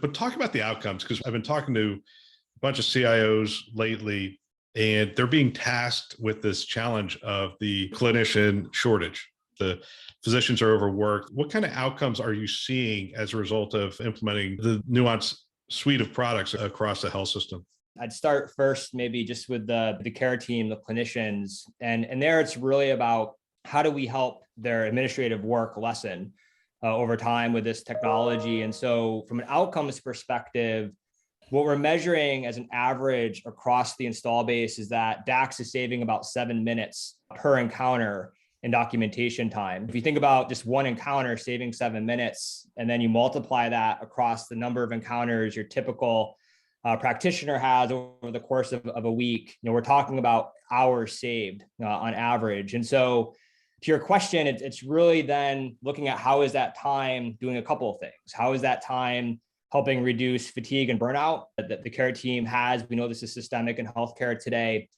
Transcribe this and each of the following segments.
But talk about the outcomes, because I've been talking to a bunch of CIOs lately, and they're being tasked with this challenge of the clinician shortage. The physicians are overworked. What kind of outcomes are you seeing as a result of implementing the Nuance suite of products across the health system? I'd start first, maybe just with the care team, the clinicians. And there it's really about how do we help their administrative work lessen over time with this technology. And so from an outcomes perspective, what we're measuring as an average across the install base is that DAX is saving about 7 minutes per encounter in documentation time. If you think about just one encounter saving 7 minutes, and then you multiply that across the number of encounters your typical practitioner has over the course of a week, we're talking about hours saved on average. And so to your question, it's really then looking at how is that time doing a couple of things. How is that time helping reduce fatigue and burnout that the care team has? We know this is systemic in healthcare today,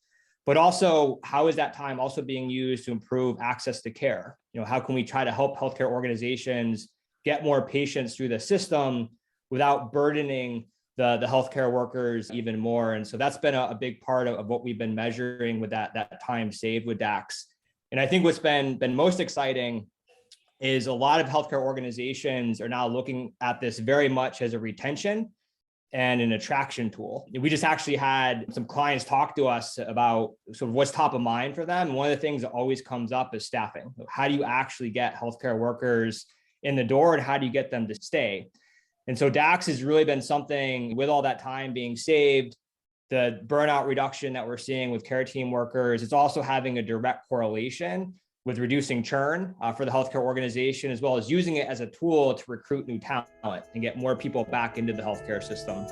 but also how is that time also being used to improve access to care? How can we try to help healthcare organizations get more patients through the system without burdening the healthcare workers even more? And so that's been a big part of what we've been measuring with that time saved with DAX. And I think what's been most exciting is a lot of healthcare organizations are now looking at this very much as a retention and an attraction tool. We just actually had some clients talk to us about sort of what's top of mind for them. And one of the things that always comes up is staffing. How do you actually get healthcare workers in the door, and how do you get them to stay? And so DAX has really been something, with all that time being saved, the burnout reduction that we're seeing with care team workers, it's also having a direct correlation with reducing churn for the healthcare organization, as well as using it as a tool to recruit new talent and get more people back into the healthcare system.